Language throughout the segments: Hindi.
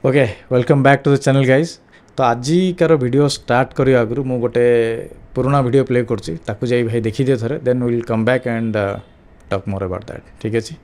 Okay welcome back to the channel guys. तो आज कार वीडियो स्टार्ट करने आगु मु गोटे पुराना वीडियो प्ले करछि ताकू जाई भाई देखि दियो थरे then will come back and talk more about that. ठीक अछि।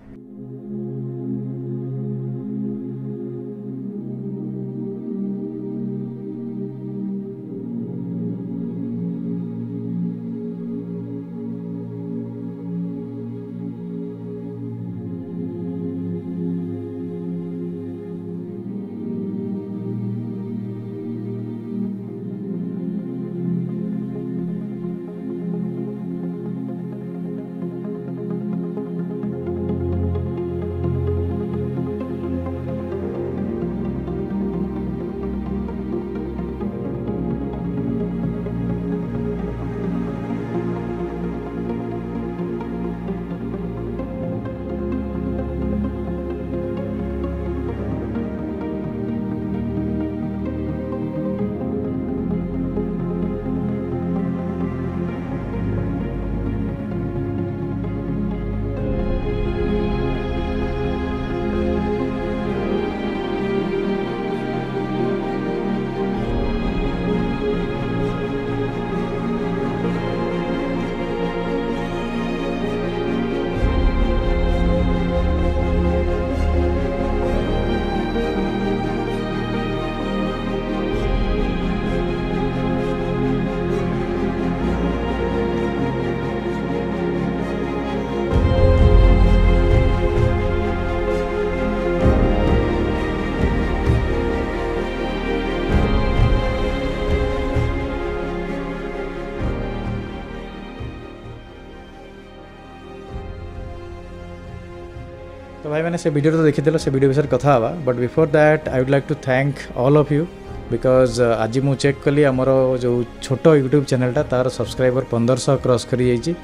तो भाई मैंने से वीडियो तो देखी से वीडियो विषय कथा हवा but before that I would like to thank all of you because आज मु चेक कली आमर जो छोट यूट्यूब चैनलटा तार सब्सक्राइबर 1500 क्रॉस कर जाइए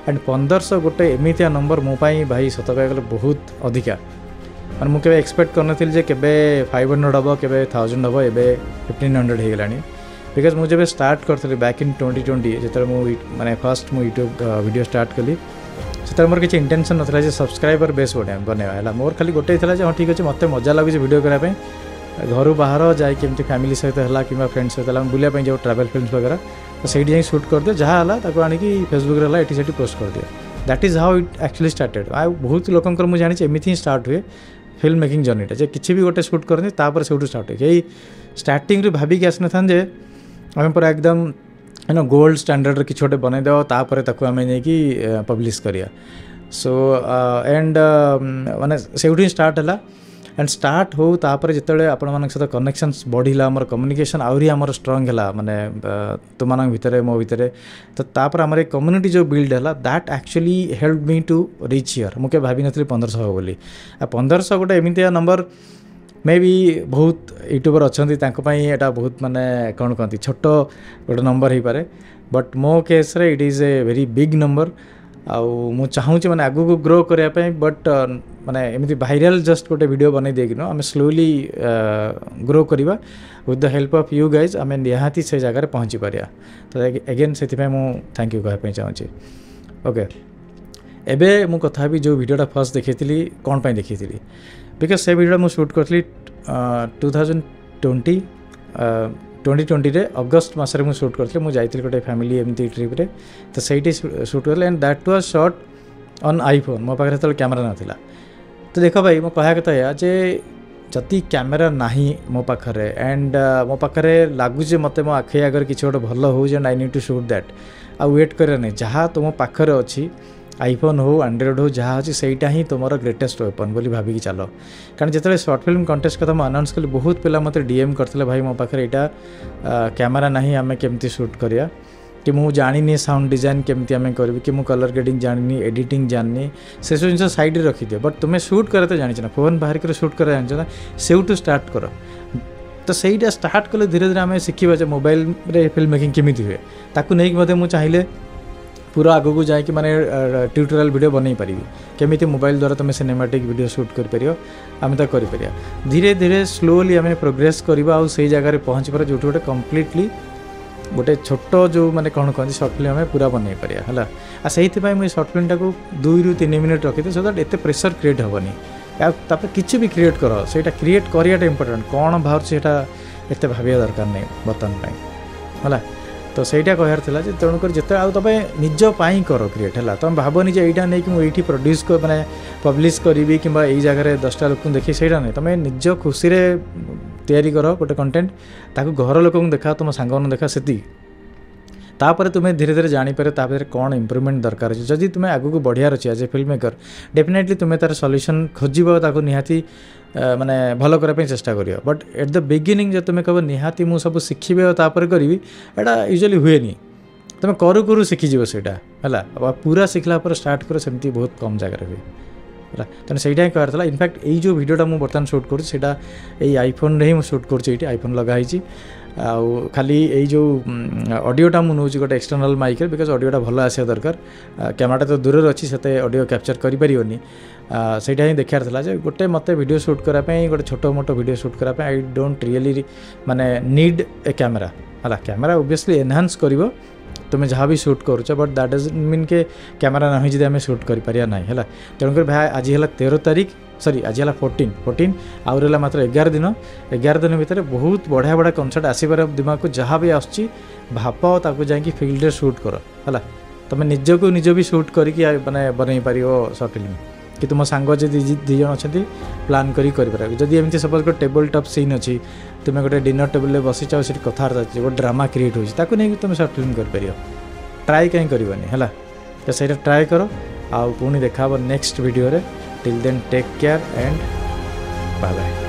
एंड 1500 गोटे एमतिया नंबर मो भाई सत कह बहुत अधिका मैं मुझे एक्सपेक्ट करनी जे केबे 500 हम के 1000 हम ए 1500 हो गलानी बिकॉज मुझे जब स्टार्ट करी बैक इन 2020 जो मैंने फर्स्ट मु यूट्यूब वीडियो स्टार्ट कली से मोर किसी इंटेंशन नाला सब्सक्राइबर बेस बनवा मोर खाली गोटे था हाँ ठीक अच्छे मत मजा लगे वीडियो करने घर बाहर जाकि फैमिली सहित है कि फ्रेंड सहित बुलाप जो ट्रैवल फिल्म वगैरह तो सही जाए शूट कर दियो जहाँ है आनी फेसबुक ये पोस्ट कर दियो that is how it actually started. आ बहुत लोकंर मुझे जानी एमती ही स्टार्ट हुए फिल्म मेकिंग जर्नीटा जे किसी भी गोटे शूट करनी से स्टार्ट हुए यही स्टार्टिंग भाविकी आसी था जे आम पूरा एकदम गोल्ड स्टैंडर्ड कि छोटे बनईदेव तापर आम नहीं पब्लिश करिया सो एंड माने से स्टार्ट है एंड स्टार्ट हो तापर जिते आपण मान सहित कनेक्शंस बढ़िला आमर कम्युनिकेशन आहरी आमर स्ट्रंग है माने तुम भितर मो भितर तो तापर आमर कम्युनिटी जो बिल्ड है that actually help me to reach here मुझे भाभी नी 1500 हो बोली 1500 गोटे एमतिया नंबर मे बी बहुत यूट्यूबर अच्छा यहाँ बहुत माने कौन कहती छोट गोटे नंबर हो पारे बट मो केस रे it is a very big number आउ चाहूँगी मैंने आगू को ग्रो करने बट माने एमती वायरल जस्ट गोटे वीडियो बन देकिन आम स्लोली ग्रो करवा with the help of you guys आम निहाती से जगह पहुँची पारिया तो अगेन से थैंक यू कहना चाहूँगी। ओके एबे मु कथा भी जो वीडियोटा फर्स्ट देखी कौन पाई देखी बिकज से वीडियो मुझे शूट करी 2020 रे अगस्त मसरे मुझे शूट करी मुझे गोटे फैमिली एमती ट्रिप रे तो सही शूट कर and that was shot on iPhone मो पाखे तो कैमरा नाला तो देख भाई मो कह कथा या जे जति कैमेरा नाही मो पाखरे एंड मो पाखरे लगुचे मत मो आखे अगर किसी गोटे भल हो and I need to shoot that आ वेट करे नहीं जहाँ तुम पाखरे अच्छी आईफोन हो एंड्रॉइड हो जहाँ अच्छी सहीटा ही तुम ग्रेटेस्ट वेपन बोली भाविकी चल कारण जिते शॉर्ट फिल्म कंटेस्ट कथा मुझे अनाउंस कली बहुत पिला मत डीएम करते भाई मो पाखे यहाँ कैमेरा ना आम केमती शूट करिया कि मुझे जानी साउंड डिजाइन केमती आम करी कि मुझे कलर ग्रेडिंग जानी एडिटिंग जानी से सब जिन साइड रखी दियो बट तुम्हें शूट करे तो जानी ना फोन बाहर कर शूट कर जानी ना से स्टार्ट कर तो सहीटा स्टार्ट कले धीरे धीरे आम शिखा मोबाइल रे फिल्म मेकिंग केमी हुए ताकू नहीं मुझे चाहिए पूरा आगू को जाकि माने ट्यूटोरियल वीडियो बनई पारि केमी मोबाइल द्वारा तुम सिनेमैटिक वीडियो शूट कर आम तो कर धीरे धीरे स्लोली आम प्रोग्रेस करवा से जगह पहुँची पार जो गोटे कम्प्लीटली गोटे छोट जो माने कौन कहते शॉर्ट फिल्म आम पूरा बनई पारिया है आ से मुझे शॉर्ट फिल्म टाक 2 ରୁ 3 मिनट रखी सो दैट एत प्रेसर क्रिएट हेनी तापर किसी भी क्रिएट कर सेटा क्रिएट करियाटा इंपोर्टेंट कौन बाहर सेटा एते भाबिया दरकार नहीं बर्तमान है तो सहीटा कहार था तेणुक जिते आउ तुम निज पाई कर क्रिएट है तुम भावनी जे यहाँ नहीं कि मुझे प्रड्यूस मैंने पब्लिश करी कि यही जगह 10टा लोक देखी सहीटा नहीं तुम निज खुशी तैयारी कर गोटे कंटेंट ताकू घर लोक देखा तुम सांग देखा से तापर तुम्हें धीरे धीरे जापर तापर कौन इम्प्रूवमेंट दरकार अच्छे जदि तुम्हें आगू को बढ़ियार अच्छे as a film maker definitely तुम्हें तार सॉल्यूशन खोजब ताको निहाती माने भल करने चेष्टा करियो बट एट द बिगिनिंग जो तुम्हें कह निहाती मु सब शिखी तापर करी एटा यूजुअली हुए नहीं तुम करू करू शिखीज सेटा है पूरा शिखला स्टार्ट कर सेमती बहुत कम जगह हुए है तेना से कहार था इनफैक्ट यही जो वीडियोटा मुझे बर्तमान शूट करा आईफोन रे ही शूट कर आईफोन लगाई आउ खाली यही जो ऑडियोटा मुझे नौची गोटे एक्सटर्नल माइक बिकज ऑडियोटा भल आसा दरकार कैमराटा तो दूर अच्छी से ऑडियो कैप्चर करें सेटा ही देखार था गोटे मत वीडियो शूट कराई गोटे छोट मोट वीडियो शूट कराई आई डोंट रियली माने नीड ए कैमेरा है कैमेरा ओबियसली एनहांस कर तुम्हें जहाँ भी शूट करुच बट दैट डज मीन के कैमेरा ना जब आम शूट कर ना तेणुकर भाई आज है 13 तारीख सॉरी आज है 14 आउ रहा मात्र 11 दिन भितर बहुत बढ़िया बढ़िया कनसेप्ट आसबार दिमाग को जहाँ भी आसूँ भाप ताको जाकि फील्ड शूट कर है तुम निजक निज भी शूट करके माने बनई पार सर्ट फिल्म कि तुम सांग जी जन अच्छा प्लां करें जदि एमती सपोज गोटे टेबल टॉप सीन अच्छी तुम्हें गोटे डिनर टेबल बसी चाहो सीट कथबार्ता गोटे ड्रामा क्रिएट होती नहीं तुम सर्ट फिल्म कर ट्राए कहीं करनी है तो सही ट्राए कर आउ पुणी देखा next video till then take care and bye bye.